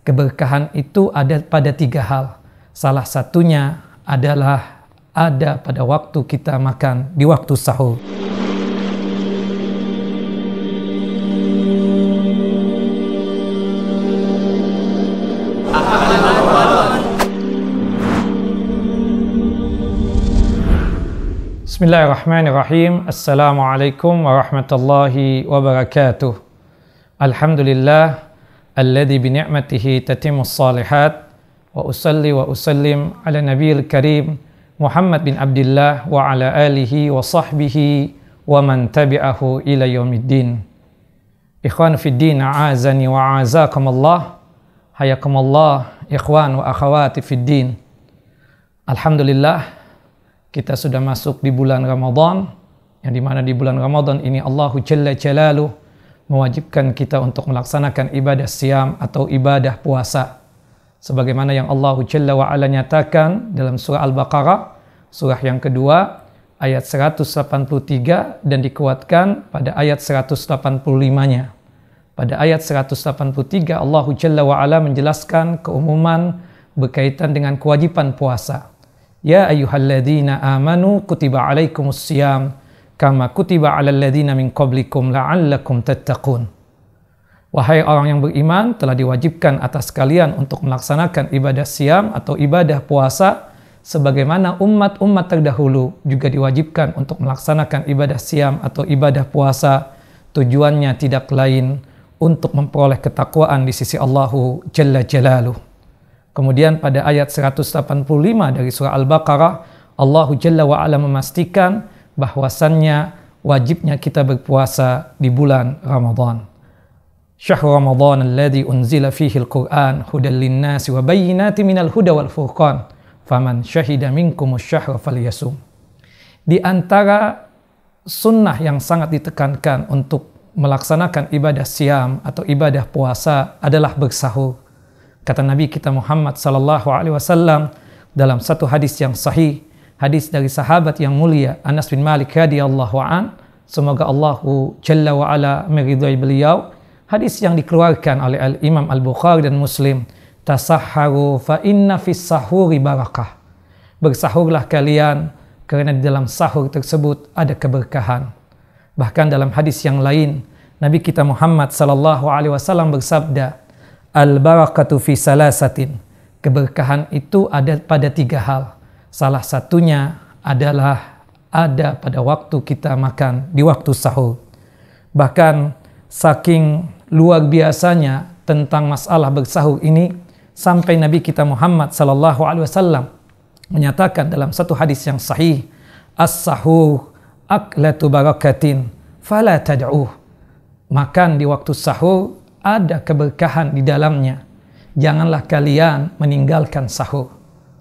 Keberkahan itu ada pada 3 hal. Salah satunya adalah ada pada waktu kita makan di waktu sahur. Bismillahirrahmanirrahim. Assalamualaikum warahmatullahi wabarakatuh. Alhamdulillah alladzi bi ni'matihi tatimmus shalihat, wa usalli wa usallim ala nabiyil karim Muhammad bin Abdullah wa ala alihi wa sahbihi wa man tabi'ahu ila yaumiddin. Ikhwan fid din, a'azani wa a'azakumullah. Hayakumullah ikhwan wa akhawati fid din. Alhamdulillah, kita sudah masuk di bulan Ramadan, yang dimana di bulan Ramadan ini Allahu Jalla Jalaluh mewajibkan kita untuk melaksanakan ibadah siam atau ibadah puasa. Sebagaimana yang Allahu Jalla wa'ala nyatakan dalam surah Al-Baqarah, surah yang kedua, ayat 183 dan dikuatkan pada ayat 185-nya. Pada ayat 183 Allahu Jalla wa'ala menjelaskan keumuman berkaitan dengan kewajiban puasa. Ya ayyuhalladzina amanu kutiba alaikumus siyam kama kutiba alal ladzina min qablikum la'allakum tattaqun. Wahai orang yang beriman, telah diwajibkan atas kalian untuk melaksanakan ibadah siam atau ibadah puasa sebagaimana umat-umat terdahulu juga diwajibkan untuk melaksanakan ibadah siam atau ibadah puasa. Tujuannya tidak lain untuk memperoleh ketakwaan di sisi Allahu Jalla Jalaluh. Kemudian pada ayat 185 dari surah Al-Baqarah, Allahu Jalla wa'ala memastikan bahwasannya wajibnya kita berpuasa di bulan Ramadan. Syahrul Ramadan alladzi unzila fihi al-Qur'an hudal linnasi wa bayyinatin minal huda wal furqan faman syahida minkumus syahra falyasum. Di antara sunnah yang sangat ditekankan untuk melaksanakan ibadah siam atau ibadah puasa adalah bersahur. Kata Nabi kita Muhammad sallallahu alaihi wasallam dalam satu hadis yang sahih, hadis dari sahabat yang mulia Anas bin Malik radhiyallahu an, semoga Allahu Jalla wa ala meridhai beliau, hadis yang dikeluarkan oleh Imam Al-Bukhari dan Muslim, tasahharu fa inna fis sahuri barakah. Bersahurlah kalian karena di dalam sahur tersebut ada keberkahan. Bahkan dalam hadis yang lain Nabi kita Muhammad sallallahu alaihi wasallam bersabda, al-barakatu fi salasatin. Keberkahan itu ada pada 3 hal. Salah satunya adalah ada pada waktu kita makan di waktu sahur. Bahkan saking luar biasanya tentang masalah bersahur ini, sampai Nabi kita Muhammad sallallahu alaihi wasallam menyatakan dalam satu hadis yang sahih, as-sahur aklatu barakatin fala tad'uh. Makan di waktu sahur ada keberkahan di dalamnya. Janganlah kalian meninggalkan sahur.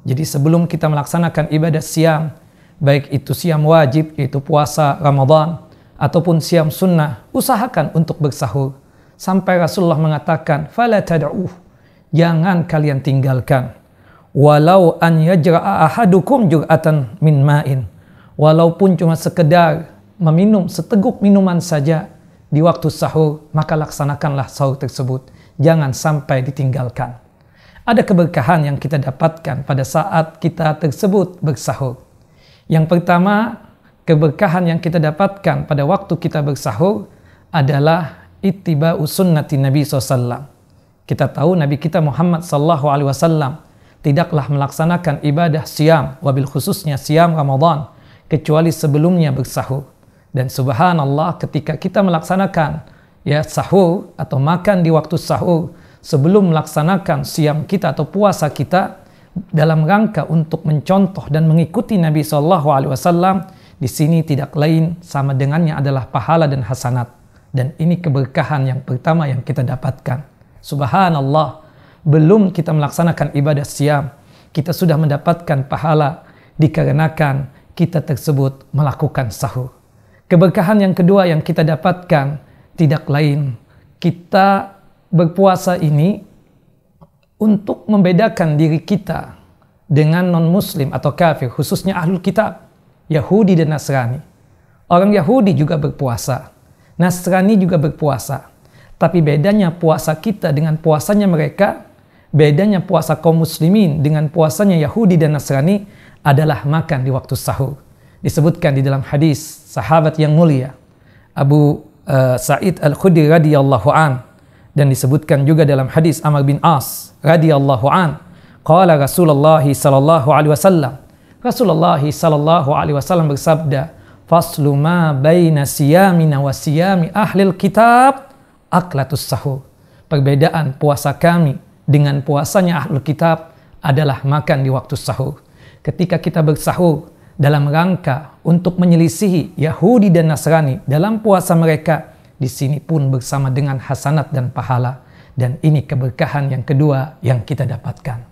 Jadi sebelum kita melaksanakan ibadah siam, baik itu siam wajib, yaitu puasa Ramadan, ataupun siam sunnah, usahakan untuk bersahur. Sampai Rasulullah mengatakan, fala tad'uh, jangan kalian tinggalkan. Walau an yajra'a ahadukum jur'atan min ma'in. Walaupun cuma sekedar meminum seteguk minuman saja di waktu sahur, maka laksanakanlah sahur tersebut. Jangan sampai ditinggalkan. Ada keberkahan yang kita dapatkan pada saat kita tersebut bersahur. Yang pertama, keberkahan yang kita dapatkan pada waktu kita bersahur adalah ittiba'u sunnati Nabi SAW. Kita tahu Nabi kita Muhammad SAW tidaklah melaksanakan ibadah siam, wabil khususnya siam Ramadan, kecuali sebelumnya bersahur. Dan subhanallah, ketika kita melaksanakan sahur atau makan di waktu sahur sebelum melaksanakan siam kita atau puasa kita dalam rangka untuk mencontoh dan mengikuti Nabi SAW, di sini tidak lain sama dengannya adalah pahala dan hasanat. Dan ini keberkahan yang pertama yang kita dapatkan. Subhanallah, belum kita melaksanakan ibadah siam, kita sudah mendapatkan pahala dikarenakan kita tersebut melakukan sahur. Keberkahan yang kedua yang kita dapatkan tidak lain, kita berpuasa ini untuk membedakan diri kita dengan non-muslim atau kafir, khususnya ahlul kitab, Yahudi dan Nasrani. Orang Yahudi juga berpuasa, Nasrani juga berpuasa. Tapi bedanya puasa kita dengan puasanya mereka, bedanya puasa kaum muslimin dengan puasanya Yahudi dan Nasrani adalah makan di waktu sahur. Disebutkan di dalam hadis sahabat yang mulia Abu Sa'id Al-Khudri radhiyallahu an, dan disebutkan juga dalam hadis Amr bin As radhiyallahu an, qala Rasulullah sallallahu alaihi wasallam, Rasulullah sallallahu alaihi wasallam bersabda, faslu ma baina siyamina wa siyami ahlil kitab aklatus sahur. Perbedaan puasa kami dengan puasanya ahlul kitab adalah makan di waktu sahur. Ketika kita bersahur dalam rangka untuk menyelisihi Yahudi dan Nasrani dalam puasa mereka, di sini pun bersama dengan hasanat dan pahala. Dan ini keberkahan yang kedua yang kita dapatkan.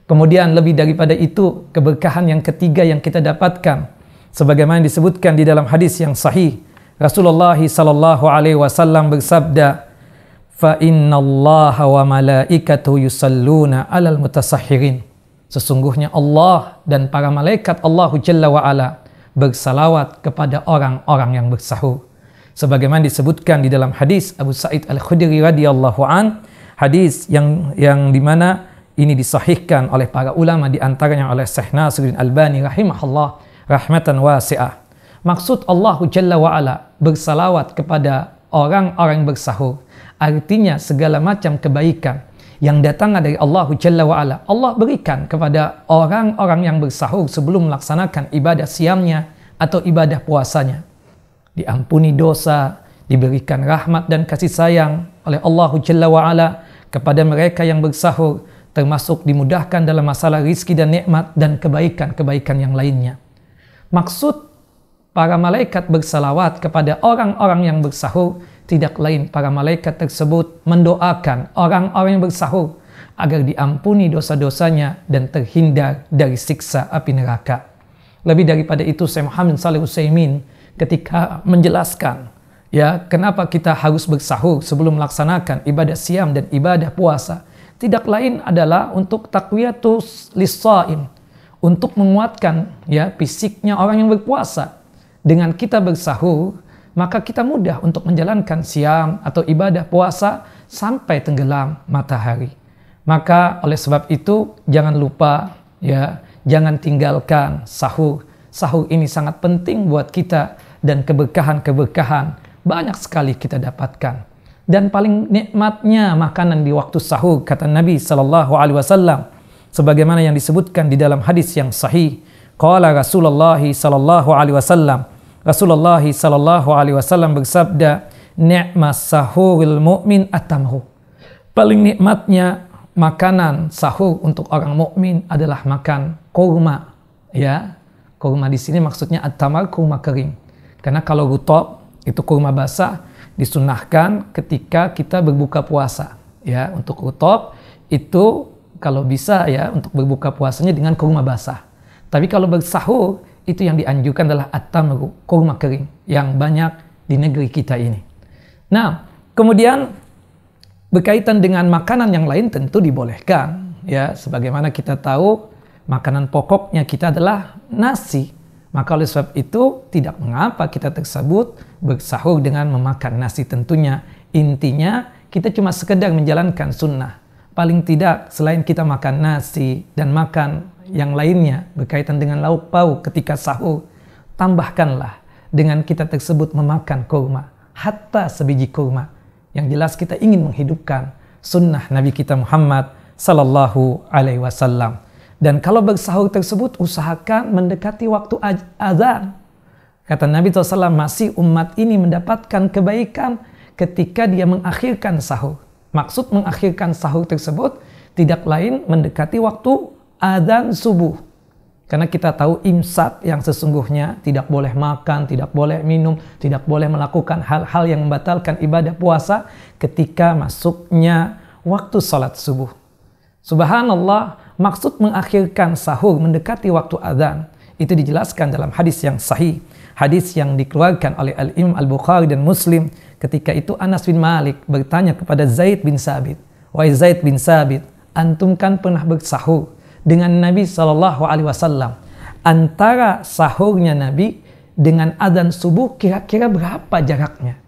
Kemudian lebih daripada itu, keberkahan yang ketiga yang kita dapatkan, sebagaimana disebutkan di dalam hadis yang sahih, Rasulullah sallallahu alaihi wasallam bersabda, fa innallaha wa malaikatahu yusalluna 'alal mutasahhirin. Sesungguhnya Allah dan para malaikat Allah Jalla wa Ala bersalawat kepada orang-orang yang bersahur. Sebagaimana disebutkan di dalam hadis Abu Sa'id Al-Khudri radhiyallahu an, hadis yang dimana ini disahihkan oleh para ulama, di antaranya oleh Syekh Nasiruddin Albani rahimahullah rahmatan wasi'ah. Maksud Allah Jalla wa Ala bersalawat kepada orang-orang yang bersahur, artinya segala macam kebaikan yang datang dari Allah Jalla wa Ala, Allah berikan kepada orang-orang yang bersahur sebelum melaksanakan ibadah siamnya atau ibadah puasanya. Diampuni dosa, diberikan rahmat dan kasih sayang oleh Allah Jalla wa Ala kepada mereka yang bersahur, termasuk dimudahkan dalam masalah rizki dan nikmat dan kebaikan-kebaikan yang lainnya. Maksud para malaikat bersalawat kepada orang-orang yang bersahur tidak lain para malaikat tersebut mendoakan orang-orang yang bersahur agar diampuni dosa-dosanya dan terhindar dari siksa api neraka. Lebih daripada itu, Syekh Muhammad Shalih Utsaimin ketika menjelaskan kenapa kita harus bersahur sebelum melaksanakan ibadah siam dan ibadah puasa, tidak lain adalah untuk taqwiyatus lis-shaim, untuk menguatkan fisiknya orang yang berpuasa. Dengan kita bersahur, maka kita mudah untuk menjalankan siam atau ibadah puasa sampai tenggelam matahari. Maka oleh sebab itu jangan lupa jangan tinggalkan sahur. Sahur ini sangat penting buat kita dan keberkahan-keberkahan banyak sekali kita dapatkan. Dan paling nikmatnya makanan di waktu sahur, kata Nabi sallallahu alaihi wasallam, sebagaimana yang disebutkan di dalam hadis yang sahih. Qala Rasulullah sallallahu alaihi wasallam, Rasulullah sallallahu alaihi wasallam bersabda, ni'mas sahurul mu'min atamhu. Paling nikmatnya makanan sahur untuk orang mukmin adalah makan kurma. Kurma di sini maksudnya at-tamar, kurma kering. Karena kalau rutab itu kurma basah disunahkan ketika kita berbuka puasa. Untuk rutab itu kalau bisa untuk berbuka puasanya dengan kurma basah. Tapi kalau bersahur itu yang dianjurkan adalah at-tamru, kurma kering yang banyak di negeri kita ini. Nah, kemudian berkaitan dengan makanan yang lain tentu dibolehkan. Sebagaimana kita tahu makanan pokoknya kita adalah nasi. Maka oleh sebab itu tidak mengapa kita tersebut bersahur dengan memakan nasi tentunya. Intinya kita cuma sekedar menjalankan sunnah. Paling tidak selain kita makan nasi dan makan yang lainnya berkaitan dengan lauk pauk ketika sahur, tambahkanlah dengan kita tersebut memakan kurma, hatta sebiji kurma. Yang jelas kita ingin menghidupkan sunnah Nabi kita Muhammad sallallahu alaihi wasallam. Dan kalau bersahur tersebut usahakan mendekati waktu azan. Kata Nabi SAW, masih umat ini mendapatkan kebaikan ketika dia mengakhirkan sahur. Maksud mengakhirkan sahur tersebut tidak lain mendekati waktu azan subuh. Karena kita tahu imsak yang sesungguhnya tidak boleh makan, tidak boleh minum, tidak boleh melakukan hal-hal yang membatalkan ibadah puasa ketika masuknya waktu salat subuh. Subhanallah, maksud mengakhirkan sahur mendekati waktu azan itu dijelaskan dalam hadis yang sahih. Hadis yang dikeluarkan oleh Al-Imam Al-Bukhari dan Muslim. Ketika itu Anas bin Malik bertanya kepada Zaid bin Sabit, "Wahai Zaid bin Sabit, antum kan pernah bersahur dengan Nabi SAW. Antara sahurnya Nabi dengan azan subuh kira-kira berapa jaraknya?"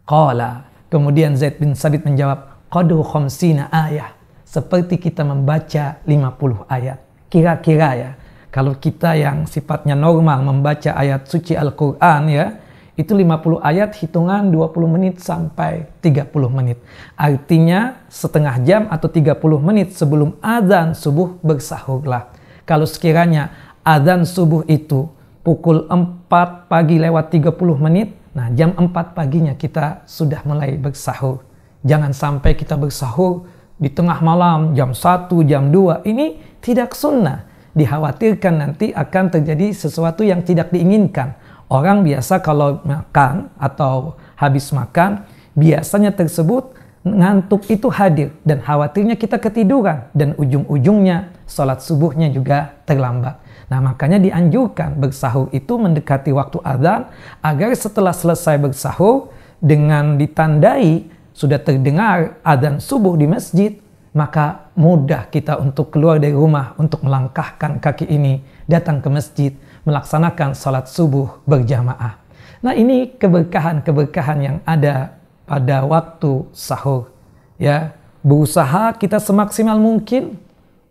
Qala, kemudian Zaid bin Sabit menjawab, "Qadru khamsina ayah." seperti kita membaca 50 ayat. Kira-kira ya, kalau kita yang sifatnya normal membaca ayat suci Al-Quran ya, itu 50 ayat hitungan 20 menit sampai 30 menit. Artinya setengah jam atau 30 menit sebelum azan subuh bersahurlah. Kalau sekiranya azan subuh itu pukul 4 pagi lewat 30 menit, nah jam 4 paginya kita sudah mulai bersahur. Jangan sampai kita bersahur di tengah malam, jam 1, jam 2. Ini tidak sunnah. Dikhawatirkan nanti akan terjadi sesuatu yang tidak diinginkan. Orang biasa kalau makan atau habis makan, biasanya tersebut ngantuk itu hadir. Dan khawatirnya kita ketiduran. Dan ujung-ujungnya sholat subuhnya juga terlambat. Nah makanya dianjurkan bersahur itu mendekati waktu azan, agar setelah selesai bersahur dengan ditandai sudah terdengar azan subuh di masjid, maka mudah kita untuk keluar dari rumah untuk melangkahkan kaki ini, datang ke masjid, melaksanakan salat subuh berjamaah. Nah ini keberkahan-keberkahan yang ada pada waktu sahur. Ya, berusaha kita semaksimal mungkin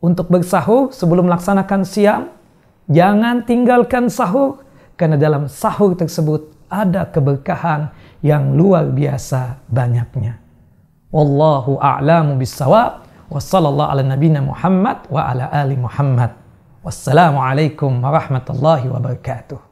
untuk bersahur sebelum melaksanakan siam. Jangan tinggalkan sahur, karena dalam sahur tersebut ada keberkahan yang luar biasa banyaknya. Wallahu a'lamu bissawab. Wa sallallahu ala nabiyina Muhammad wa ala ali Muhammad. Wassalamualaikum warahmatullahi wabarakatuh.